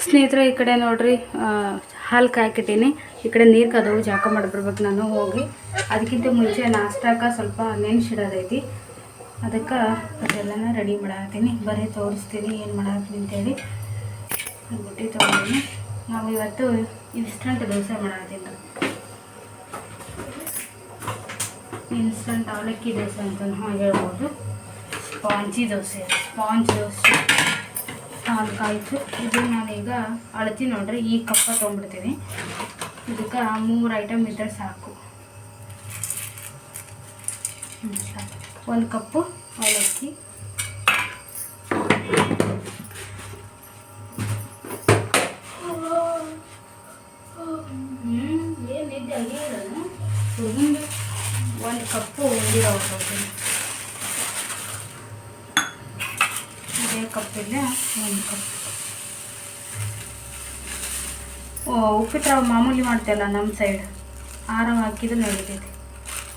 ಸ್ನೇಹಿತರೆ, ಈ ಕಡೆ ನೋಡ್ರಿ ಹಾಲು ಕಾಯ್ಕಿಟ್ಟೀನಿ. ಈ ಕಡೆ ನೀರು ಕದವು ಜಾಕ ಮಾಡಿಬಿಡ್ಬೇಕು ನಾನು ಹೋಗಿ. ಅದಕ್ಕಿಂತ ಮುಂಚೆ ನಾಷ್ಟಾಕ ಸ್ವಲ್ಪ ನೆನೆಸಿಡೋದೈತಿ. ಅದಕ್ಕೆ ಅದೆಲ್ಲನ ರೆಡಿ ಮಾಡತ್ತೀನಿ. ಬರೀ ತೋರಿಸ್ತೀನಿ ಏನು ಮಾಡತ್ತೀನಿ ಅಂತೇಳಿ. ಬುಟ್ಟಿ ತೊಗೊಂಡಿನಿ. ನಾವು ಇವತ್ತು ಇನ್ಸ್ಟಂಟ್ ದೋಸೆ ಮಾಡತ್ತೀನಿ. ಇನ್ಸ್ಟಂಟ್ ಅವಲಕ್ಕಿ ದೋಸೆ ಅಂತ ಹೇಳ್ಬೋದು. ಸ್ಪಾಂಜ್ ದೋಸೆ ಹಾಲು ಕಾಯ್ತು. ಇದು ನಾನೀಗ ಅಳತಿ ನೋಡ್ರಿ, ಈ ಕಪ್ಪ ತೊಗೊಂಡ್ಬಿಡ್ತೀನಿ. ಇದಕ್ಕೆ 3 ಐಟಮ್ ಇದ್ದರೆ ಸಾಕು. 1 ಕಪ್ಪು ಅವಲಕ್ಕಿ, ಏನಿದೆ ಅಗಿರೋದು 1 ಕಪ್ಪು ಉಂಡಿರೋ ಹೋಗ್ತೀನಿ. ಇದೇ ಕಪ್ಪಿದೆ 1 ಕಪ್. ಉಪ್ಪಿಟ್ಟು ರವೆ ಮಾಮೂಲಿ ಮಾಡ್ತೇವಲ್ಲ ನಮ್ಮ ಸೈಡ್, ಆ ರವೆ ಹಾಕಿದ್ರೆ ನಡೀತೈತಿ.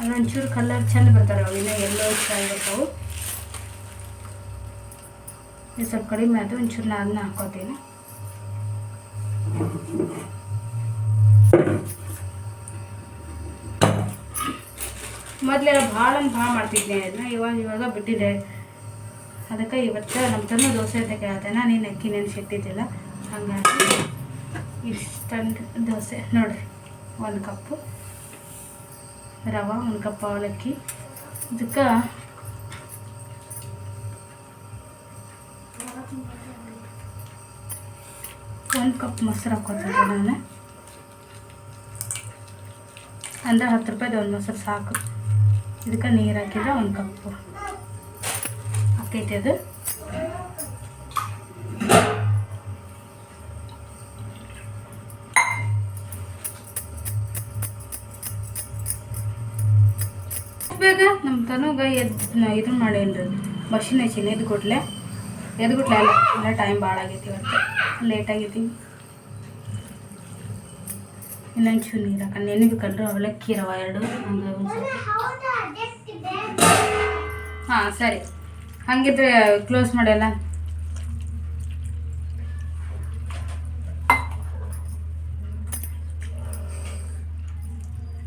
ಅದೊಂಚೂರು ಕಲರ್ ಚೆಂದ ಬರ್ತಾರೆ. ಅವು ಇನ್ನೂ ಎಲ್ಲೋ ಬರ್ತಾವೆ. ಇದು ಸ್ವಲ್ಪ ಕಡಿಮೆ ಆಯ್ತು. ಒಂಚೂರು ನಾನು ಅದನ್ನ ಹಾಕೋತೀನಿ. ಮೊದಲೆಲ್ಲ ಭಾಳ ಮಾಡ್ತಿದ್ದೆ ಅದನ್ನ. ಇವಾಗ ಬಿಟ್ಟಿದ್ದೆ. ಅದಕ್ಕೆ ಇವತ್ತು ನಮ್ಮ ತನ್ನ ದೋಸೆ ಅಂತ ಕೇಳ್ತೇನೆ. ನೀನು ಅಕ್ಕಿ ನೆನೆಸಿಟ್ಟಿದ್ದಿಲ್ಲ, ಹಾಗಾಗಿ ಇನ್ಸ್ಟಂಟ್ ದೋಸೆ ನೋಡಿರಿ. 1 ಕಪ್ಪು ರವೆ, 1 ಕಪ್ ಅವಲಕ್ಕಿ. ಇದಕ್ಕೆ ಒಂದು ಕಪ್ ಮೊಸರು ಹಾಕೋತೀನಿ ನಾನು. ಅಂದರೆ 10 ರೂಪಾಯಿದು ಒಂದು ಮೊಸರು ಸಾಕು. ಇದಕ್ಕೆ ನೀರು ಹಾಕಿದ್ರೆ 1 ಕಪ್ಪು ಹಾಕೈತಿ. ಅದು ಬೇಗ ನಮ್ಮ ತನಗ ಇದನ್ನ ಮಾಡೇನ್ರಿ, ಮಷಿನ್ ಹಚ್ಚಿನ. ಎದ್ಗುಟ್ಲೆ ಎಲ್ಲ ಟೈಮ್ ಭಾಳ ಆಗೈತಿ. ಇವತ್ತು ಲೇಟ್ ಆಗೈತಿ. ಇನ್ನೊಂಚೂರು ನೀರು ಹಾಕೊಂಡು ನೆನೆಬೇಕಲ್ರಿ ಅವಲಕ್ಕಿ ರವೆ 2. ಹಾಂ ಸರಿ, ಹಂಗಿದ್ರೆ ಕ್ಲೋಸ್ ಮಾಡಲ್ಲ.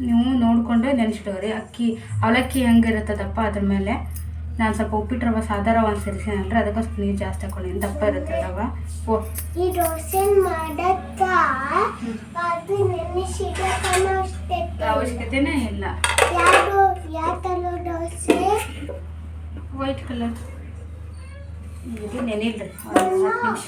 ನೀವು ನೋಡಿಕೊಂಡು ನೆನೆಸಿಡೋರಿ. ಅವಲಕ್ಕಿ ಹೆಂಗಿರುತ್ತದಪ್ಪ ಅದ್ರ ಮೇಲೆ. ನಾನು ಸ್ವಲ್ಪ ಉಪ್ಪಿಟ್ಟು ರವೆ ಸಾದಾ ರವೆ ಒಂದು ಸೇರಿಸಿನಲ್ರಿ, ಅದಕ್ಕೆ ಸ್ವಲ್ಪ ನೀರು ಜಾಸ್ತಿ ಹಾಕೊಂಡಿನಿ. ದಪ್ಪ ಇರುತ್ತೆ ರವೆ. ಈ ದೋಸೆ ಮಾಡಕ್ಕ ಅವಶ್ಯಕತೆನೇ ಇಲ್ಲ. ವೈಟ್ ಕಲರ್ ಇದು ನೆನಿಲ್ರಿ 10 ನಿಮಿಷ.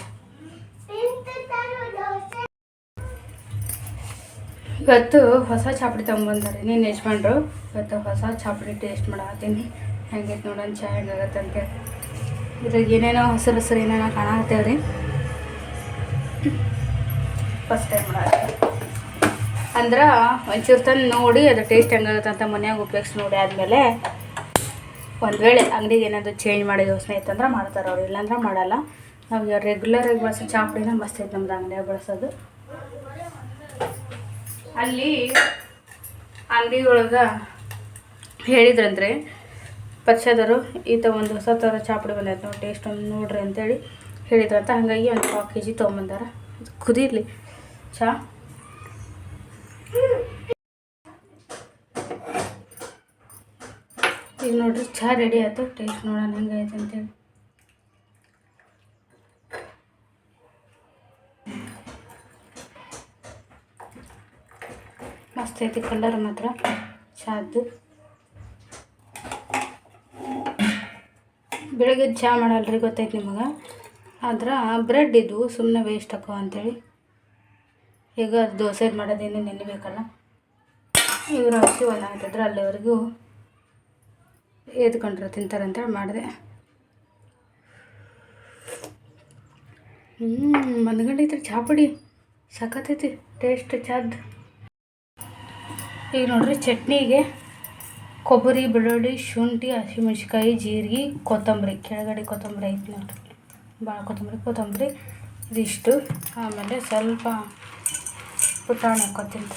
ಇವತ್ತು ಹೊಸ ಚಾಪಡಿ ತೊಗೊಂಬಂದಾರೆ ನೀನು ಯಜಮಾನ್ರು. ಇವತ್ತು ಹೊಸ ಚಾಪಡಿ ಟೇಸ್ಟ್ ಮಾಡತ್ತೀನಿ. ಹೆಂಗೈತೆ ನೋಡೋಣ, ಚಾ ಹೆಂಗಾಗತ್ತೆ ಅಂತೇಳಿ. ಇದ್ರಾಗ ಏನೇನೋ ಹಸಿರು ಏನೇನೋ ಕಾಣತ್ತೇವ್ರಿ. ಫಸ್ಟ್ ಟೈಮ್ ಮಾಡತ್ತೀನಿ ಅಂದ್ರೆ ಒಂಚೂರು ತಂದು ನೋಡಿ ಅದು ಟೇಸ್ಟ್ ಹೆಂಗಾಗುತ್ತೆ ಅಂತ ಮನ್ಯಾಗ ಉಪಯೋಗಿಸಿ ನೋಡಿ ಆದಮೇಲೆ ಒಂದು ವೇಳೆ ಅಂಗಡಿಗೆ ಏನಾದರೂ ಚೇಂಜ್ ಮಾಡಿ ಯೋಚನೆ ಇತ್ತಂದ್ರೆ ಮಾಡ್ತಾರೆ ಅವ್ರು, ಇಲ್ಲಾಂದ್ರೆ ಮಾಡಲ್ಲ. ನಾವು ರೆಗ್ಯುಲರಾಗಿ ಬಳಸೋ ಚಾಪಡಿನ ಮಸ್ತ್ ಐತೆ ನಮ್ದು ಅಂಗಡಿಯಾಗ ಬಳಸೋದು. ಅಲ್ಲಿ ಅಂಗಡಿ ಒಳಗೆ ಹೇಳಿದ್ರಂದ್ರೆ ಪರಿಚಯದವರು, ಈತ ಒಂದು ಹೊಸ ಥರ ಚಾಪಡಿ ಬಂದೈತೆ ನಾವು ಟೇಸ್ಟ್ ಒಂದು ನೋಡ್ರಿ ಅಂತೇಳಿ ಹೇಳಿದ್ರಂತ. ಹಾಗಾಗಿ ಒಂದು 4 kg ತೊಗೊಂಬಂದಾರ. ಕುದೀರ್ಲಿ ಚಾ. ಈಗ ನೋಡ್ರಿ ಚಹಾ ರೆಡಿ ಆಯ್ತು. ಟೇಸ್ಟ್ ನೋಡೋಣ ಹೆಂಗೈತೆ ಅಂತೇಳಿ. ಮಸ್ತ್ ಐತಿ ಕಲರ್ ಮಾತ್ರ ಚಾದ್ದು. ಬೆಳಗ್ಗೆ ಚಹಾ ಮಾಡಲ್ರಿ, ಗೊತ್ತೈತೆ ನಿಮಗೆ. ಆದ್ರೆ ಬ್ರೆಡ್ ಇದು ಸುಮ್ಮನೆ ವೇಸ್ಟ್ ಹಾಕೋ ಅಂಥೇಳಿ. ಈಗ ದೋಸೆ ಮಾಡೋದೇನು ನೆನಿಬೇಕಲ್ಲ. ಇವ್ರು ಹಸಿ ಒಣಾಗ್ತಿದ್ರೆ ಅಲ್ಲಿವರೆಗೂ ಎದ್ಕೊಂಡ್ರೆ ತಿಂತಾರಂತೇಳಿ ಮಾಡಿದೆ. ಮನ್ಗಂಡೈತ್ರಿ ಚಾಪುಡಿ, ಸಖತ್ತೈತಿ ಟೇಸ್ಟ್ ಚಾದ್ದು. ಈಗ ನೋಡ್ರಿ ಚಟ್ನಿಗೆ ಕೊಬ್ಬರಿ, ಬೆಳ್ಳುಳ್ಳಿ, ಶುಂಠಿ, ಹಸಿಮೆಣ್ಸಿಕಾಯಿ, ಜೀರಿಗೆ, ಕೊತ್ತಂಬರಿ. ಕೆಳಗಡೆ ಕೊತ್ತಂಬರಿ ಐತಿ ನೋಡ್ರಿ, ಭಾಳ ಕೊತ್ತಂಬರಿ ಇದಿಷ್ಟು. ಆಮೇಲೆ ಸ್ವಲ್ಪ ಪುಟಾಣಿ ಹಾಕೋತೀನಿ.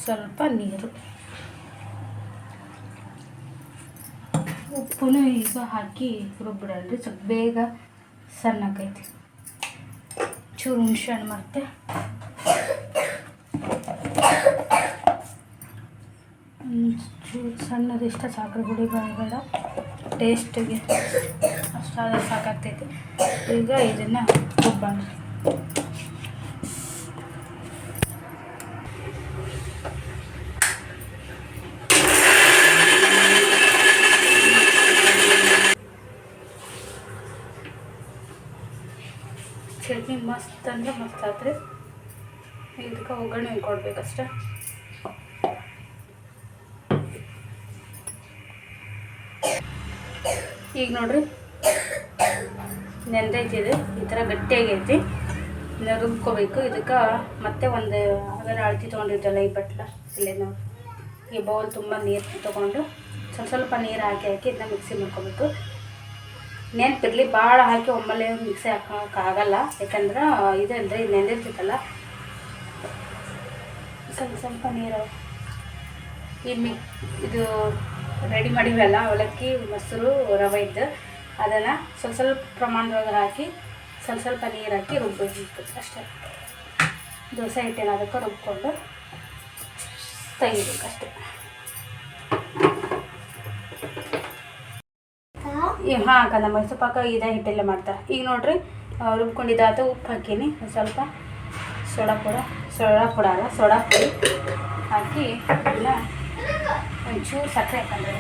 ಸ್ವಲ್ಪ ನೀರು, ಉಪ್ಪು ಈಗ ಹಾಕಿ ರುಬ್ಬಿಡಲ್ರಿ, ಸ್ವಲ್ಪ ಬೇಗ ಸಣ್ಣಕ್ಕೈತಿ. ಚೂರು ಹುಣಸೆ ಹಣ್ಣು ಮತ್ತೆ ಚೂರು ಸಣ್ಣದಿಷ್ಟ ಸಾಕ್ರೆ ಹುಳಿ ಬೇಡ, ಟೇಸ್ಟಿಗೆ ಅಷ್ಟಾದ್ರೆ ಸಾಕಾಗ್ತೈತಿ. ಈಗ ಇದನ್ನು ರುಬ್ಬೋಣ. ಚಟ್ನಿ ಮಸ್ತ್ ಅಂದ್ರೆ ಮಸ್ತ್ ಆತ್ರಿ. ಇದಕ್ಕೆ ಒಗ್ಗರಣೆ ಕೊಡ್ಬೇಕಷ್ಟೆ. ಈಗ ನೋಡ್ರಿ ನೆಂದೈತಿದೆ, ಈ ಥರ ಗಟ್ಟಿಯಾಗೈತಿ. ಇನ್ನು ರುಬ್ಕೋಬೇಕು. ಇದಕ್ಕೆ ಮತ್ತೆ ಒಂದು ಅದರ ಅಳತಿ ತೊಗೊಂಡಿರ್ತಲ್ಲ ಈ ಬಟ್ಲ, ಇಲ್ಲೇ ನಾವು ಈ ಬೌಲ್ ತುಂಬ ನೀರು ತೊಗೊಂಡು ಸ್ವಲ್ಪ ನೀರು ಹಾಕಿ ಇದನ್ನ ಮಿಕ್ಸಿ ಮಾಡ್ಕೋಬೇಕು. ನೆನಪಿರಲಿ, ಭಾಳ ಹಾಕಿ ಒಮ್ಮೆಲೆ ಮಿಕ್ಸಿ ಹಾಕೋಕ್ಕಾಗಲ್ಲ, ಯಾಕಂದ್ರೆ ಇದು ಅಂದರೆ ಇದು ನೆಂದಿರ್ತೈತಲ್ಲ. ಸ್ವಲ್ಪ ನೀರು ಇದು ರೆಡಿ ಮಾಡಿವಲ್ಲ ಅವಲಕ್ಕಿ, ಮೊಸರು, ರವೆ ಇದ್ದು ಅದನ್ನು ಸ್ವಲ್ಪ ಪ್ರಮಾಣದೊಳಗೆ ಹಾಕಿ ಸ್ವಲ್ಪ ನೀರು ಹಾಕಿ ರುಬ್ಬಬೇಕು ಅಷ್ಟೇ. ದೋಸೆ ಹಿಟ್ಟಿನ ಅದಕ್ಕೆ ರುಬ್ಕೊಂಡು ತೆಗಿಬೇಕು ಅಷ್ಟೇ. ಹಾಂ ಅಕ್ಕ, ಮೈಸೂರು ಪಾಕ ಇದೇ ಹಿಟ್ಟಲ್ಲೇ ಮಾಡ್ತಾರೆ. ಈಗ ನೋಡಿರಿ ರುಬ್ಕೊಂಡಿದ್ದಾತ ಉಪ್ಪು ಹಾಕೀನಿ, ಸ್ವಲ್ಪ ಸೋಡಾ ಪುಡಿ ಹಾಕಿ ಇದನ್ನ ಒಂಚೂರು ಸಕ್ಕರೆ ಹಾಕೊಂಡ್ರೆ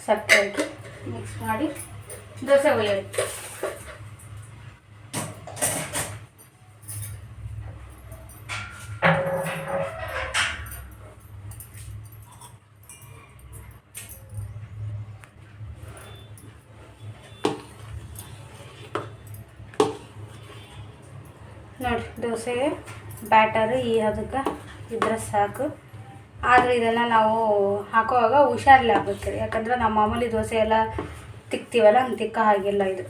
ಸಕ್ಕರೆ ಹಾಕಿ ಮಿಕ್ಸ್ ಮಾಡಿ ದೋಸೆ ಒಯ್ಯೋದು. ನೋಡಿ ದೋಸೆ ಬ್ಯಾಟರ್ ಅದಕ್ಕೆ ಇದ್ರೆ ಸಾಕು. ಆದರೆ ಇದನ್ನು ನಾವು ಹಾಕುವಾಗ ಹುಷಾರಲ್ಲಿ ಆಗ್ಬೇಕು, ಯಾಕಂದ್ರೆ ನಾವು ಮಾಮೂಲಿ ದೋಸೆ ಎಲ್ಲ ತಿಕ್ತೀವಲ್ಲ ಹಂಗೆ ತಿಕ್ಕ ಹಾಗಿಲ್ಲ. ಇದು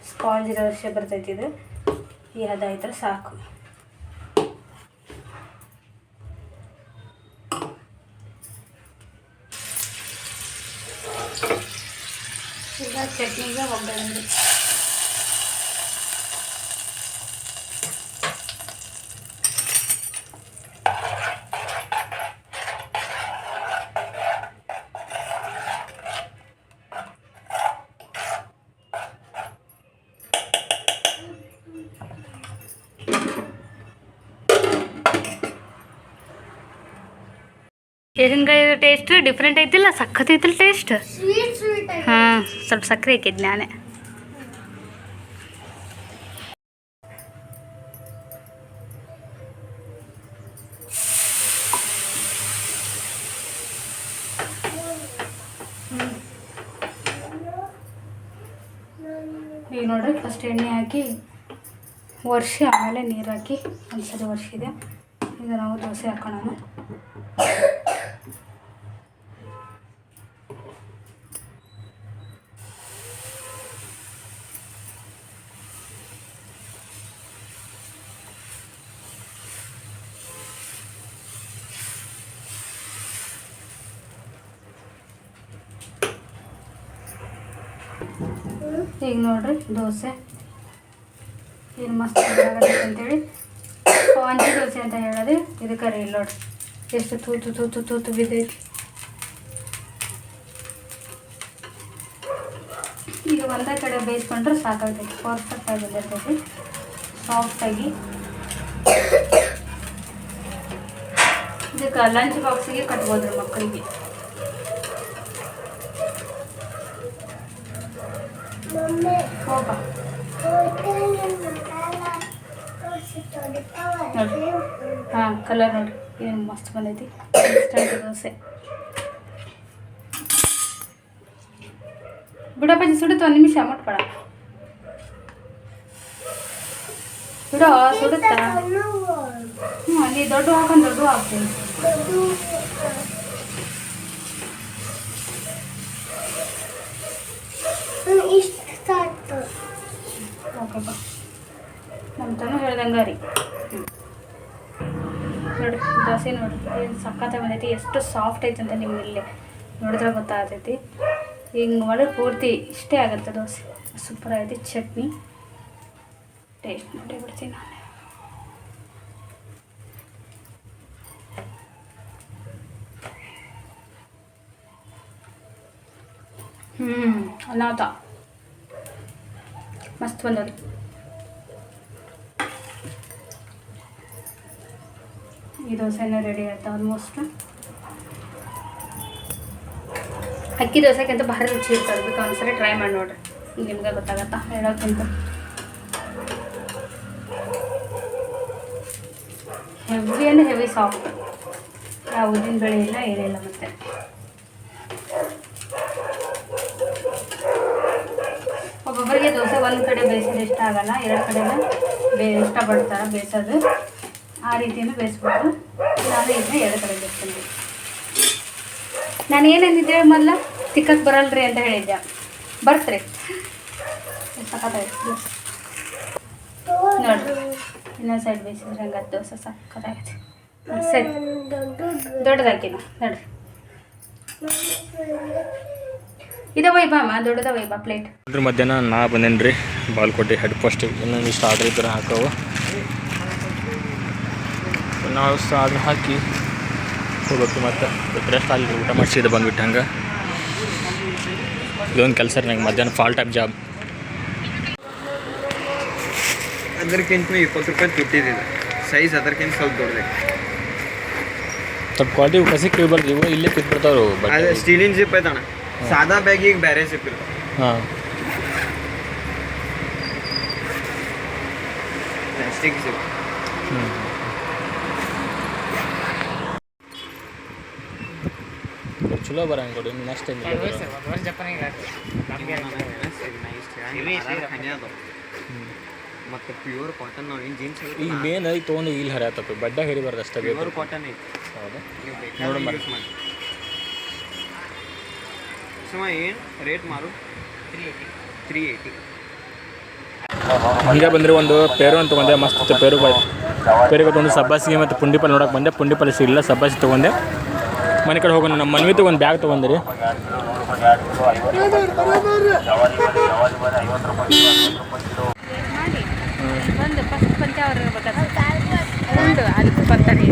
ಸ್ಪಾಂಜ್ ದೋಸೆ ಬರ್ತೈತಿ. ಇದು ಈ ಹದ ಇದ್ರೆ ಸಾಕು. ಈಗ ಚಟ್ನಿಗೆ ಒಗ್ಗರಣೆ ಕೇಸನ್ಕಾಯಿ ಟೇಸ್ಟ್ ಡಿಫ್ರೆಂಟ್ ಐತಿಲ್ಲ, ಸಖತ್ ಐತಿಲ್ಲ ಟೇಸ್ಟ್. ಹಾಂ, ಸ್ವಲ್ಪ ಸಕ್ಕರೆ ಹಾಕಿದ್ದು ನಾನೇ. ಈಗ ನೋಡ್ರಿ ಫಸ್ಟ್ ಎಣ್ಣೆ ಹಾಕಿ ಒರೆಸಿ ಆಮೇಲೆ ನೀರು ಹಾಕಿ ಒಂದ್ಸರಿ ಒರೆಸಿದೆ. ಈಗ ನಾವು ದೋಸೆ ಹಾಕೋಣ. ಈಗ ನೋಡ್ರಿ ದೋಸೆ ಏನು ಮಸ್ತ್ ಆಗತ್ತೆ ಅಂತೇಳಿ ಸ್ಪಾಂಜಿ ದೋಸೆ ಅಂತ ಹೇಳೋದು ಇದಕ್ಕೆ ರೀ. ನೋಡ್ರಿ ಎಷ್ಟು ತೂತು ಬಿದ್ದೈತಿ. ಈಗ ಒಂದೇ ಕಡೆ ಬೇಯಿಸ್ಕೊಂಡ್ರೆ ಸಾಕಾಗ್ತೈತಿ. ಪರ್ಫೆಕ್ಟಾಗಿ ಬಂದಿರ್ತೈತಿ, ಸಾಫ್ಟಾಗಿ. ಇದಕ್ಕೆ ಲಂಚ್ ಬಾಕ್ಸಿಗೆ ಕಟ್ಬೋದ್ರಿ ಮಕ್ಕಳಿಗೆ. ಹೋಗ ನೋಡಿ, ಹಾಂ ಕಲರ್ ನೋಡಿ ಏನು ಮಸ್ತ್ ಬಂದೈತಿ. ಇನ್ಸ್ಟಂಟ್ ದೋಸೆ ಬಿಡಪ್ಪಾಜಿ, ಸುಡುತ್ತ ಒಂದು ನಿಮಿಷ ಮುಟ್ಬೇಡ. ಬಿಡೋ ಸುಡುತ್ತಾ. ನೀ ದೊಡ್ಡ ಹಾಕೊಂಡು ದೊಡ್ಡ ಹಾಕ್ತೀನಿ. ಓಕೆಪ್ಪ, ನಮ್ಮ ತನೂ ಹೇಳ್ದಂಗೆ ರೀ. ನೋಡಿ ದೋಸೆ ನೋಡಿದ್ರೆ ಸಖತ್ತಾಗಿ ಬಂದೈತಿ. ಎಷ್ಟು ಸಾಫ್ಟ್ ಐತೆ ಅಂತ ನಿಮ್ಗೆ ಇಲ್ಲಿ ನೋಡಿದ್ರೆ ಗೊತ್ತಾಗ್ತೈತಿ. ಹಿಂಗೆ ಒಳಗೆ ಪೂರ್ತಿ ಇಷ್ಟೇ ಆಗುತ್ತೆ ದೋಸೆ. ಸೂಪರ್ ಆಗೈತಿ. ಚಟ್ನಿ ಟೇಸ್ಟ್ ನೋಡಿ ಬಿಡ್ತೀನಿ ನಾನು. ಅನಾಥ ಮಸ್ತ್ ಬಂದದ್ದು. ಈ ದೋಸೆನ ರೆಡಿ ಆಯ್ತು ಆಲ್ಮೋಸ್ಟ್. ಅಕ್ಕಿ ದೋಸೆಗಿಂತ ಭಾರಿ ರುಚಿ ಇರ್ತದೆ. ಬೇಕು ಒಂದ್ಸರಿ ಟ್ರೈ ಮಾಡಿ ನೋಡ್ರಿ, ನಿಮ್ಗೆ ಗೊತ್ತಾಗತ್ತಾ ಹೇಳೋಕ್ಕಿಂತ. ಹೆವಿ ಅಂದರೆ ಹೆವಿ ಸಾಫ್ಟ್, ಯಾವ ಉದ್ದಿನ ಬೇಳೆ ಇಲ್ಲ ಏನಿಲ್ಲ. ಮತ್ತೆ ಒಬ್ಬೊಬ್ಬರಿಗೆ ದೋಸೆ ಒಂದು ಕಡೆ ಬೇಯಿಸೋದು ಇಷ್ಟ ಆಗಲ್ಲ, ಎರಡು ಕಡೆನ ಇಷ್ಟಪಡ್ತಾರೆ ಬೇಯಿಸೋದು. ಆ ರೀತಿಯೂ ಬೇಯಿಸ್ಬೋದು. ನಾನು ಇದನ್ನ ಎರಡು ಕಡೆ ಬೇಯಿಸ್ತೀನಿ. ನಾನು ಏನಂದಿದ್ದೆ ಮೊದಲ ತಿಕ್ಕಕ್ಕೆ ಬರಲ್ರಿ ಅಂತ ಹೇಳಿದ್ದೆ, ಬರ್ತ್ರಿ ಸಖತ್ತಾಯ್ತು ನೋಡ್ರಿ. ಇನ್ನೊಂದು ಸೈಡ್ ಬೇಯಿಸಿದ್ರೆ ಹಂಗೆ ದೋಸೆ ಸಖತ್ತಾಗೈತೆ. ಸರಿ ದೊಡ್ಡದಾಕಿನ ನೋಡ್ರಿ. ಇದು ವೈಬಾಮ ದೊಡ್ಡದ ವೈಬಾ ಪ್ಲೇಟ್. ನೋಡ್ರಿ ಮಧ್ಯಾಹ್ನ ನಾ ಬಂದೇನಿ ರೀ ಬಾಲ್ಕೋಟೆ ಹೆಡ್ ಪೋಸ್ಟಿಗೆ. ಇನ್ನೊಂದು ಇಷ್ಟು ಆರ್ಡ್ರ್ ಇದ್ರೆ ಹಾಕವು. ನಾವು ಆರ್ಡ್ರ್ ಹಾಕಿ ಹೋಗ್ಬೇಕು. ಮತ್ತು ರೆಸ್ಟ್ ಅಲ್ಲಿ ಊಟ ಮಾಡಿಸಿದ್ದು ಬಂದ್ಬಿಟ್ಟು ಹಂಗೆ. ಇದೊಂದು ಕೆಲಸ ರೀ ನಂಗೆ ಮಧ್ಯಾಹ್ನ ಫಾಲ್ ಟೈಪ್ ಜಾಬ್. ಅದಕ್ಕಿಂತ 20 ರೂಪಾಯಿ ತುಟ್ಟಿದ್ದಿದೆ ಸೈಜ್, ಅದಕ್ಕಿಂತ ಸ್ವಲ್ಪ ದೊಡ್ಡದೆ. ಸ್ವಲ್ಪ ಕ್ವಾಲಿಟಿ ಕಸಿ ಕೇಳ್ಬಾರ್ದು. ಇವು ಇಲ್ಲೇ ಕಿತ್ಬಿಡ್ತಾವ್ರು. ಅದೇ ಸ್ಟೀಲಿನ ಜಿಪ್ ಐತಣ್ಣ, ಸಾದಾ ಬ್ಯಾಗಿಗೆ ಬೇರೆ ಜಿಪ್ ಇರ್ತಾವೆ. ಹಾಂ, ಪ್ಲಾಸ್ಟಿಕ್ ಜಿಪ್. ಚಲೋ ಬರಂಗೆ ಕೊಡಿ ನೆಕ್ಸ್ಟ್ ಟೈಮ್. ಮತ್ತು ಪ್ಯೂರ್ ಕಾಟನ್. ನಾವು ಏನು ಜೀನ್ಸ್ ಈಗ ಮೇನ್ ಐತಿ ತೊಗೊಂಡು ಇಲ್ಲಿ ಹರಿಯತ್ತಪ್ಪ, ಬಡ್ಡೆ ಹರಿಬಾರ್ದು ಅಷ್ಟೇ. ಪ್ಯೂರ್ ಕಾಟನ್ ಐತಿ. ಹೌದಾ? ನೋಡೋಣ ಯೂಸ್ ಮಾಡಿ. ಸುಮ್ಮ ಏನು ರೇಟ್ ಮಾರು? 380. ಹಂಗೆ ಬಂದರೆ ಒಂದು ಪೇರು ಅಂತ ತೊಗೊಂಡೆ, ಮಸ್ತ್ ಇತ್ತು ಪೇರು. ಪೇರಿಗೆ ತೊಗೊಂಡು ಸಬ್ಬಾಸಿಗೆ ಮತ್ತು ಪುಂಡಿಪಲ್ಲೆ ನೋಡೋಕೆ ಬಂದೆ. ಪುಂಡಿಪಲ್ಲೆ ಸಿಗಲಿಲ್ಲ, ಸಬ್ಬಾಸಿ ತೊಗೊಂಡೆ. ಮನೆ ಕಡೆ ಹೋಗೋಣ. ನಮ್ಮ ಮನ್ವಿತು ಒಂದು ಬ್ಯಾಗ್ ತೊಗೊಂಡ್ರಿ. ಒಂದು ಫಸ್ಟ್ ಪಂಚ ಅವ್ರು ಉಂಟು ಅದಕ್ಕೆ ಬರ್ತಾರೆ.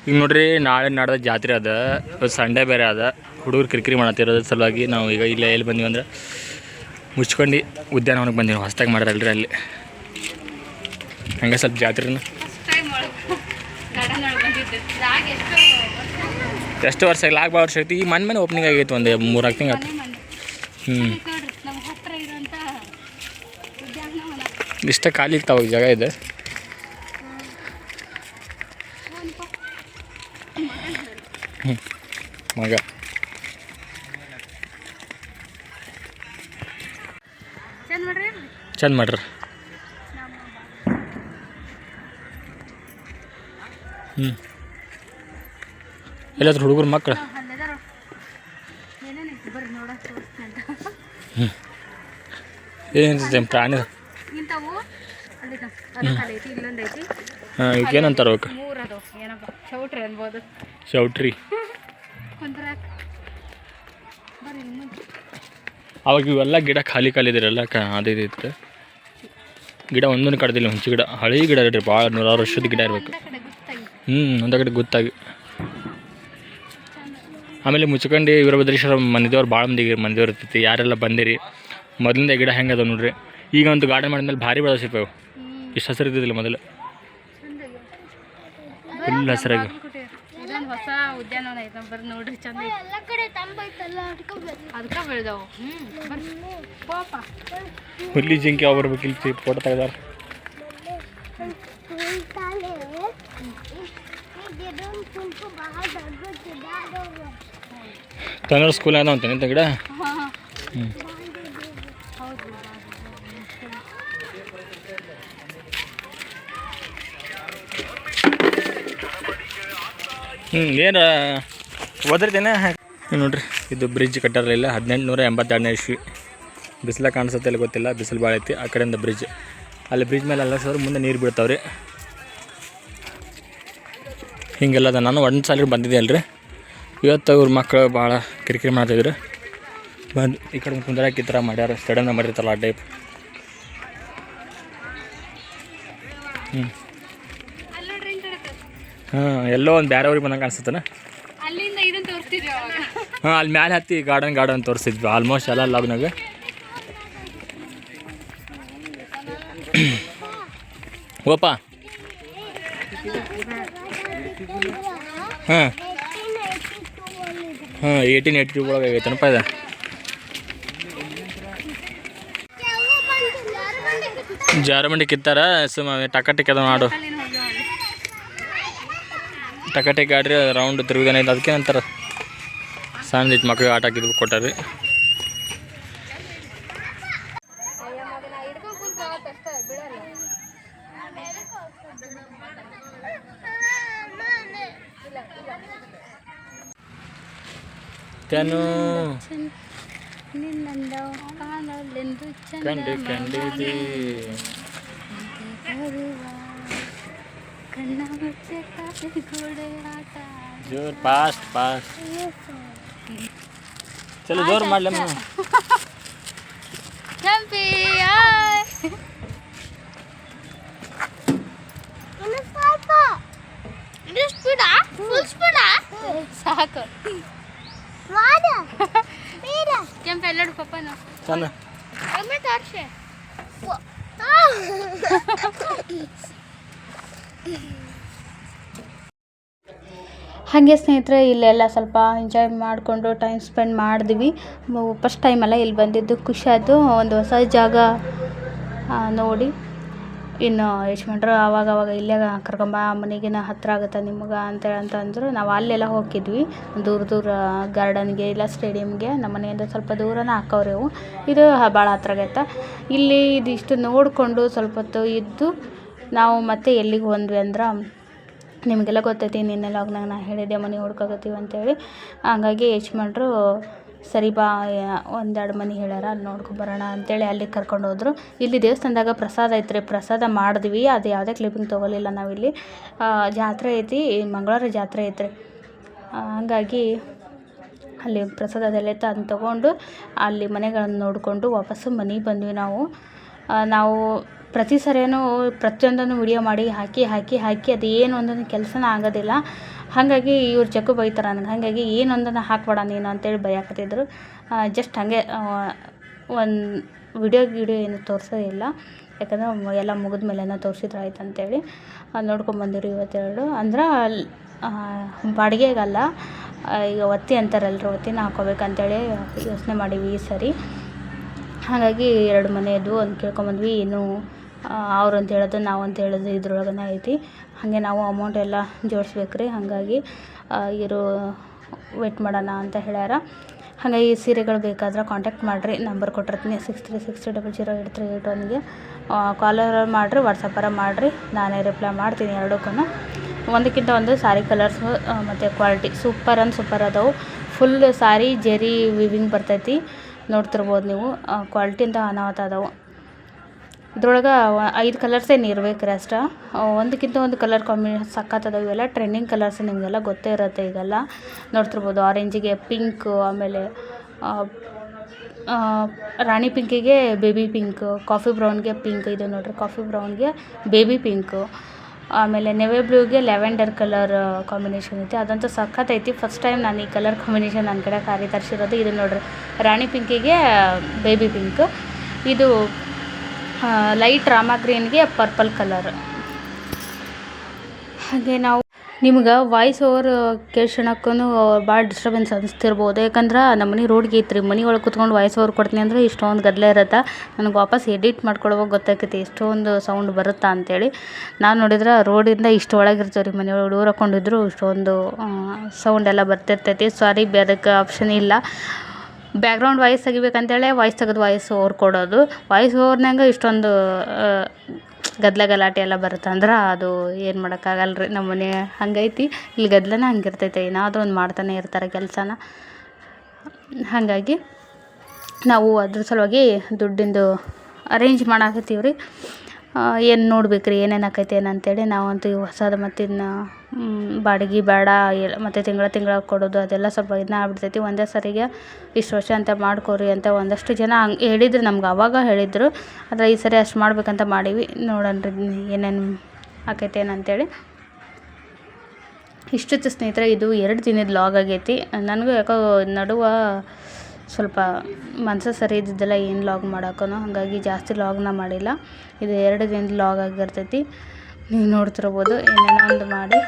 ಈಗ ನೋಡ್ರಿ, ನಾಳೆ ನಾಡ್ದು ಜಾತ್ರೆ ಅದ, ಸಂಡೇ ಬೇರೆ ಅದ. ಹುಡುಗರು ಕಿರಿಕಿರಿ ಮಾಡತ್ತಿರೋದ್ರ ಸಲುವಾಗಿ ನಾವು ಈಗ ಇಲ್ಲೇ ಎಲ್ಲಿ ಬಂದೀವಿ ಅಂದ್ರೆ ಮುಚ್ಕೊಂಡು ಉದ್ಯಾನವನಕ್ಕೆ ಬಂದೀವಿ. ಹೊಸ್ದಾಗಿ ಮಾಡ್ರಲ್ರಿ ಅಲ್ಲಿ. ಹಂಗೆ ಸ್ವಲ್ಪ ಜಾತ್ರೆನ ಎಷ್ಟು ವರ್ಷ ಇಲ್ಲ, ಭಾಳ ವರ್ಷ ಐತಿ. ಈ ಮನೆ ಓಪನಿಂಗ್ ಆಗೈತೆ ಒಂದು 3-4 ತಿಂಗಳು ಆಯ್ತು. ಇಷ್ಟ ಖಾಲಿ ಇರ್ತಾವ ಜಾಗ ಇದೆ. ಮಗ ಚಂದ ಮಾಡ್ರಿ. ಎಲ್ಲಾದ್ರೂ ಹುಡುಗರು ಮಕ್ಕಳು ಏನಿದೆ ಪ್ರಾಣಿ. ಹಾಂ, ಈಗ ಏನಂತಾರೆ ಅವಕ್ಕೆ? ಚೌಟ್ರಿ. ಅವಾಗ ಇವೆಲ್ಲ ಗಿಡ ಖಾಲಿ ಇದಿರಲ್ಲ, ಅದಿತ್ತು. ಗಿಡ ಒಂದೊಂದು ಕಡ್ದಿಲ್ಲ. ಹುಂಚಿ ಗಿಡ, ಹಳೆ ಗಿಡ ರೀ, ಭಾಳ 100 ವರ್ಷದ ಗಿಡ ಇರಬೇಕು. ಒಂದ ಕಡೆ ಗೊತ್ತಾಗಿ. ಆಮೇಲೆ ಮುಚ್ಕೊಂಡು ವೀರಭದ್ರೇಶ್ವರ ಮಂದಿದೇವ್ರು ಭಾಳ ಮಂದಿದೇವ್ರು ಇರ್ತೈತಿ. ಯಾರೆಲ್ಲ ಬಂದಿರಿ ಮೊದಲಿಂದ ಗಿಡ ಹೆಂಗೆ ಅದಾವ ನೋಡ್ರಿ. ಈಗ ಒಂದು ಗಾರ್ಡನ್ ಮಾಡಿದ್ಮೇಲೆ ಭಾರಿ ಬೆಳೆ ಸಿಗ್ತಾವೆ. ಇಷ್ಟು ಹಸಿರು ಇದ್ದಿದ್ದಿಲ್ಲ ಮೊದಲು, ಫುಲ್ ಹಸಿರಾಗಿ. ಹೊಸ ಉದ್ಯಾನವನ ಐತೆ ಬರ್ರಿ ನೋಡ್ರಿ, ಚಂದ ಅದಕ್ಕೆ ಬೆಳೆದವು. ಹುಲಿ ಜಿಂಕಿ ಅವ್ರು ಬರ್ಬೇಕಿಲ್ತಿ ಫೋಟೋ ತೆಗ್ದಾರ. ಕನ್ನಡ ಸ್ಕೂಲ್ ಏನೋ ಅಂತಾನೆ ಗಿಡ. ಏನು ಒದರ್ತೇನೆ ನೋಡ್ರಿ. ಇದು ಬ್ರಿಡ್ಜ್ ಕಟ್ಟಾರಲಿಲ್ಲ 1882ನೇ ಇಸ್ವಿ. ಬಿಸಿಲ ಕಾಣಿಸುತ್ತೆ ಇಲ್ಲ ಗೊತ್ತಿಲ್ಲ, ಬಿಸಿಲು ಭಾಳ ಐತಿ. ಆ ಕಡೆಯಿಂದ ಬ್ರಿಡ್ಜ್, ಅಲ್ಲಿ ಬ್ರಿಡ್ಜ್ ಮೇಲೆ ಎಲ್ಲ ಸರ್ ಮುಂದೆ ನೀರು ಬೀಳ್ತಾವ್ರಿ. ಹಿಂಗೆಲ್ಲ ಅದ. ನಾನು ಒಂದು ಸಾಲಿಗೆ ಬಂದಿದ್ದೆ ಅಲ್ರಿ, ಇವತ್ತು ಅವ್ರ ಮಕ್ಕಳು ಭಾಳ ಕಿರಿಕಿರಿ ಮಾಡ್ತಿದ್ರು. ಬಂದು ಈ ಕಡೆ ಕುಂದ್ರಾಕಿ ಈ ಥರ ಮಾಡ್ಯಾರ, ಸ್ಟೇಡಿಯಮ್ನ ಮಾಡಿರ್ತಾರಲ್ಲ ಆ ಟೈಪ್. ಹಾಂ, ಎಲ್ಲೋ ಒಂದು ಬೇರೆ ಊರಿಗೆ ಬಂದಂಗೆ ಅನ್ಸುತ್ತಾನೆ. ಹಾಂ, ಅಲ್ಲಿ ಮ್ಯಾಲೆ ಹತ್ತಿ ಗಾರ್ಡನ್ ತೋರಿಸಿದ್ವಿ ಆಲ್ಮೋಸ್ಟ್ ಎಲ್ಲ ಲಾಗ್ನಾಗ. ಓಪ ಹಾಂ 1882 ಒಳಗೆ ಆಗೈತನಪ್ಪ ಇದು. ಜಾರಬಂಡಿ ಕಿತ್ತಾರ ಟಕಟಿಕ್ ಅದ ಮಾಡು, ಟಕಟಿಕ್ ಆಡ್ರಿ ರೌಂಡ್ ತಿರುಗಿದಾನೆ ಐತೆ. ಅದಕ್ಕೆ ನಂತರ ಸಣ್ಣ ಮಕ್ಳಿಗೆ ಆಟ ಹಾಕಿದ್ವಿ ಕೊಟ್ಟಾರಿ. ತೆನು ಕಂಡಿದಿ ಜೋರ್ ಫಾಸ್ಟ್ ಚಲೋ ಜೋರ್ ಮಾಡ್ಲಮ್ಮ. ಸಾಕು ಕೆಂಪು ಎಲ್ಲಡು ಪಪ್ಪನು ಚೆನ್ನ ಹಾಗೆ ಸ್ನೇಹಿತರೆ ಇಲ್ಲೆಲ್ಲ ಸ್ವಲ್ಪ ಎಂಜಾಯ್ ಮಾಡಿಕೊಂಡು ಟೈಮ್ ಸ್ಪೆಂಡ್ ಮಾಡಿದ್ವಿ. ಫಸ್ಟ್ ಟೈಮಲ್ಲ ಇಲ್ಲಿ ಬಂದಿದ್ದು, ಖುಷಿ ಆಯಿತು. ಒಂದು ಹೊಸ ಜಾಗ ನೋಡಿ. ಇನ್ನು ಯಜಮಾನ್ರು ಅವಾಗ ಇಲ್ಲೇ ಕರ್ಕೊಂಬ ಮನೆಗಿನ ಹತ್ತಿರ ಆಗುತ್ತೆ ನಿಮ್ಗೆ ಅಂತೇಳಿ ಅಂತಂದ್ರು. ನಾವು ಅಲ್ಲೆಲ್ಲ ಹೋಗಿದ್ವಿ ದೂರ ಗಾರ್ಡನ್ಗೆ ಇಲ್ಲ ಸ್ಟೇಡಿಯಮ್ಗೆ. ನಮ್ಮ ಮನೆಯಿಂದ ಸ್ವಲ್ಪ ದೂರನೇ ಹಾಕವ್ರಿ ಅವು. ಇದು ಭಾಳ ಹತ್ರ ಆಗೈತೆ. ಇಲ್ಲಿ ಇದಿಷ್ಟು ನೋಡಿಕೊಂಡು ಸ್ವಲ್ಪ ಹೊತ್ತು ಇದ್ದು ನಾವು ಮತ್ತೆ ಎಲ್ಲಿಗೆ ಬಂದ್ವಿ ಅಂದ್ರೆ, ನಿಮಗೆಲ್ಲ ಗೊತ್ತೈತಿ ನಿನ್ನೆ ಲಾಗ್ನಾಗ ನಾನು ಹೇಳಿದ್ದೆ ಮನೆ ಹುಡ್ಕಾಗತ್ತೀವಿ ಅಂತೇಳಿ. ಹಂಗಾಗಿ ಯಜಮಾನ್ರು ಸರಿ ಬಾ ಒಂದೆರಡು ಮನೆ ಹೇಳ್ಯಾರ, ಅಲ್ಲಿ ನೋಡ್ಕೊಂಬರೋಣ ಅಂತೇಳಿ ಅಲ್ಲಿಗೆ ಕರ್ಕೊಂಡು ಹೋದ್ರು. ಇಲ್ಲಿ ದೇವಸ್ಥಾನದಾಗ ಪ್ರಸಾದ ಐತ್ರಿ, ಪ್ರಸಾದ ಮಾಡಿದ್ವಿ. ಅದು ಯಾವುದೇ ಕ್ಲಿಪ್ಪಿಂಗ್ ತೊಗೊಲಿಲ್ಲ ನಾವಿಲ್ಲಿ. ಜಾತ್ರೆ ಐತಿ, ಮಂಗಳವಾರ ಜಾತ್ರೆ ಐತ್ರಿ. ಹಂಗಾಗಿ ಅಲ್ಲಿ ಪ್ರಸಾದ ಅದೆಲ್ಲೈತೆ ಅದನ್ನ ತೊಗೊಂಡು ಅಲ್ಲಿ ಮನೆಗಳನ್ನು ನೋಡಿಕೊಂಡು ವಾಪಸ್ಸು ಮನೆಗೆ ಬಂದ್ವಿ. ನಾವು ಪ್ರತಿ ಸರಿಯೂ ಪ್ರತಿಯೊಂದನ್ನು ವಿಡಿಯೋ ಮಾಡಿ ಹಾಕಿ ಅದು ಏನು ಒಂದೊಂದು ಕೆಲಸನೇ ಆಗೋದಿಲ್ಲ. ಹಾಗಾಗಿ ಇವ್ರು ಜಗ್ಗು ಬೈತಾರೆ ನನಗೆ. ಹಾಗಾಗಿ ಏನೊಂದನ್ನು ಹಾಕ್ಬೇಡ ನೀನು ಅಂತೇಳಿ ಬೈಯಾಕತ್ತಿದ್ರು. ಜಸ್ಟ್ ಹಾಗೆ ಒಂದು ವಿಡಿಯೋ ಏನು ತೋರಿಸೋದಿಲ್ಲ, ಯಾಕಂದ್ರೆ ಎಲ್ಲ ಮುಗಿದ ಮೇಲೆನ ತೋರಿಸಿದ್ರೆ ಆಯ್ತು ಅಂತೇಳಿ ನೋಡ್ಕೊಂಬಂದಿರು. ಇವತ್ತೆರಡು ಅಂದ್ರೆ ಬಾಡಿಗೆಗಲ್ಲ, ಈಗ ಒತ್ತಿ ಅಂತಾರಲ್ರಿ, ಒತ್ತಿನ ಹಾಕೋಬೇಕಂತೇಳಿ ಯೋಚನೆ ಮಾಡೀವಿ ಈ ಸರಿ. ಹಾಗಾಗಿ 2 ಮನೆ ಇದ್ವು, ಒಂದು ಕೇಳ್ಕೊಂಬಂದ್ವಿ. ಇನ್ನು ಅವ್ರು ಅಂತ ಹೇಳೋದು ನಾವು ಅಂತ ಹೇಳೋದು ಇದ್ರೊಳಗನೆ ಐತಿ. ಹಾಗೆ ನಾವು ಅಮೌಂಟ್ ಎಲ್ಲ ಜೋಡಿಸ್ಬೇಕ್ರಿ. ಹಾಗಾಗಿ ಇವರು ವೇಟ್ ಮಾಡೋಣ ಅಂತ ಹೇಳ್ಯಾರ. ಹಾಗಾಗಿ ಸೀರೆಗಳು ಬೇಕಾದ್ರೆ ಕಾಂಟ್ಯಾಕ್ಟ್ ಮಾಡಿರಿ, ನಂಬರ್ ಕೊಟ್ಟಿರ್ತೀನಿ 6360083881ಗೆ ಕಾಲರ್ ಮಾಡಿರಿ, ವಾಟ್ಸಪ್ಪರ ಮಾಡಿರಿ, ನಾನೇ ರಿಪ್ಲೈ ಮಾಡ್ತೀನಿ ಎರಡಕ್ಕೂ. ಒಂದಕ್ಕಿಂತ ಒಂದು ಸಾರಿ ಕಲರ್ಸು ಮತ್ತು ಕ್ವಾಲಿಟಿ ಸೂಪರ್ ಅದಾವೆ. ಫುಲ್ ಸಾರಿ ಜರಿ ವಿವಿಂಗ್ ಬರ್ತೈತಿ, ನೋಡ್ತಿರ್ಬೋದು ನೀವು. ಕ್ವಾಲಿಟಿ ಅಂತ ಅನಾಹುತ ಅದಾವೆ. ಇದ್ರೊಳಗೆ 5 ಕಲರ್ಸ್ ಏನು ಇರ್ಬೇಕ್ರಿ ಅಷ್ಟೇ. ಒಂದಕ್ಕಿಂತ ಒಂದು ಕಲರ್ ಕಾಂಬಿನೇಷನ್ ಸಖತ್ತದ. ಇವೆಲ್ಲ ಟ್ರೆಂಡಿಂಗ್ ಕಲರ್ಸ್, ನಿಮಗೆಲ್ಲ ಗೊತ್ತೇ ಇರುತ್ತೆ. ಈಗೆಲ್ಲ ನೋಡ್ತಿರ್ಬೋದು. ಆರೆಂಜಿಗೆ ಪಿಂಕ್, ಆಮೇಲೆ ರಾಣಿ ಪಿಂಕಿಗೆ ಬೇಬಿ ಪಿಂಕ್, ಕಾಫಿ ಬ್ರೌನ್ಗೆ ಪಿಂಕ್. ಇದು ನೋಡಿರಿ, ಕಾಫಿ ಬ್ರೌನ್ಗೆ ಬೇಬಿ ಪಿಂಕು. ಆಮೇಲೆ ನೆವೆ ಬ್ಲೂಗೆ ಲ್ಯಾವೆಂಡರ್ ಕಲರ್ ಕಾಂಬಿನೇಷನ್ ಐತಿ, ಅದಂತೂ ಸಖತ್ತೈತಿ. ಫಸ್ಟ್ ಟೈಮ್ ನಾನು ಈ ಕಲರ್ ಕಾಂಬಿನೇಷನ್ ನನ್ನ ಕಡೆ ಖಾರಿ ತರಿಸಿರೋದು. ಇದು ನೋಡಿರಿ, ರಾಣಿ ಪಿಂಕಿಗೆ ಬೇಬಿ ಪಿಂಕ್. ಇದು ಲೈಟ್ ರಾಮಾ ಗ್ರೀನ್ಗೆ ಪರ್ಪಲ್ ಕಲರ್. ಹಾಗೆ ನಾವು ನಿಮ್ಗೆ ವಾಯ್ಸ್ ಓವರ್ ಕೇಳ್ಸೋಣಕ್ಕೂ ಭಾಳ ಡಿಸ್ಟರ್ಬೆನ್ಸ್ ಅನಿಸ್ತಿರ್ಬೋದು. ಯಾಕಂದ್ರೆ ನಮ್ಮ ಮನೆ ರೋಡ್ಗೆ ಐತ್ರಿ, ಮನೆ ಒಳಗೆ ಕೂತ್ಕೊಂಡು ವಾಯ್ಸ್ ಓವರ್ ಕೊಡ್ತೀನಿ ಅಂದರೆ ಇಷ್ಟೊಂದು ಗದ್ದಲ ಇರುತ್ತೆ. ನನಗೆ ವಾಪಸ್ ಎಡಿಟ್ ಮಾಡ್ಕೊಳ್ವಾಗ ಗೊತ್ತಾಗ್ತೈತಿ ಎಷ್ಟೊಂದು ಸೌಂಡ್ ಬರುತ್ತಾ ಅಂತೇಳಿ. ನಾನು ನೋಡಿದ್ರೆ ರೋಡಿಂದ ಇಷ್ಟು ಒಳಗಿರ್ತೀವಿ ರೀ, ಮನೆ ಒಳಗೆ ಡೋರ್ ಹಾಕ್ಕೊಂಡಿದ್ರು ಇಷ್ಟೊಂದು ಸೌಂಡ್ ಎಲ್ಲ ಬರ್ತಿರ್ತೈತಿ. ಸಾರಿ, ಅದಕ್ಕೆ ಆಪ್ಷನ್ ಇಲ್ಲ. ಬ್ಯಾಕ್ಗ್ರೌಂಡ್ ವಾಯ್ಸ್ ತೆಗಿಬೇಕಂತೇಳಿ ವಾಯ್ಸ್ ತೆಗೆದು ವಾಯ್ಸ್ ಓವರ್ ಕೊಡೋದು. ವಾಯ್ಸ್ ಓವರ್ನಾಗ ಇಷ್ಟೊಂದು ಗಲಾಟೆ ಎಲ್ಲ ಬರುತ್ತೆ ಅಂದ್ರೆ ಅದು ಏನು ಮಾಡೋಕ್ಕಾಗಲ್ಲ ರೀ. ನಮ್ಮ ಮನೆ ಹಂಗೈತಿ, ಇಲ್ಲಿ ಗದ್ದಲನ ಹಂಗಿರ್ತೈತೆ. ಏನಾದರೂ ಒಂದು ಮಾಡ್ತಾನೆ ಇರ್ತಾರೆ ಕೆಲಸನ. ಹಾಗಾಗಿ ನಾವು ಅದ್ರ ಸಲುವಾಗಿ ದುಡ್ಡಿಂದು ಅರೇಂಜ್ ಮಾಡಾಕತ್ತೀವಿ ರೀ. ಏನು ನೋಡ್ಬೇಕು ಏನೇನು ಆಕೈತೆ ಏನಂತೇಳಿ. ನಾವಂತೂ ಈ ಹೊಸದು ಮತ್ತು ಇನ್ನು ಬಾಡಿಗೆ ಬೇಡ ಮತ್ತು ತಿಂಗಳ ಕೊಡೋದು ಅದೆಲ್ಲ ಸ್ವಲ್ಪ ಇದನ್ನ ಆಗ್ಬಿಡ್ತೈತಿ. ಒಂದೇ ಸರಿಗೆ ಇಷ್ಟು ವರ್ಷ ಅಂತ ಮಾಡ್ಕೊರಿ ಅಂತ ಒಂದಷ್ಟು ಜನ ಹಂಗೆ ಹೇಳಿದ್ರು ನಮ್ಗೆ, ಆವಾಗ ಹೇಳಿದರು. ಆದರೆ ಈ ಸರಿ ಅಷ್ಟು ಮಾಡ್ಬೇಕಂತ ಮಾಡೀವಿ. ನೋಡೋಣ ಏನೇನು ಆಕೈತೆ ಏನಂತೇಳಿ. ಇಷ್ಟಿತ್ತು ಸ್ನೇಹಿತರೆ, ಇದು 2 ದಿನದ ಲಾಗ್ ಆಗೈತಿ. ನನಗೂ ಯಾಕೋ ನಡುವೆ ಸ್ವಲ್ಪ ಮನಸ್ಸು ಸರಿ ಇದ್ದಿದ್ದೆಲ್ಲ ಏನು ಲಾಗ್ ಮಾಡೋಕ್ಕೂ, ಹಾಗಾಗಿ ಜಾಸ್ತಿ ಲಾಗ್ನ ಮಾಡಿಲ್ಲ. ಇದು 2 ದಿನದ ಲಾಗ್ ಆಗಿರ್ತೈತಿ. ನೀವು ನೋಡ್ತಿರ್ಬೋದು ಏನೇನೋ ಒಂದು ಮಾಡಿ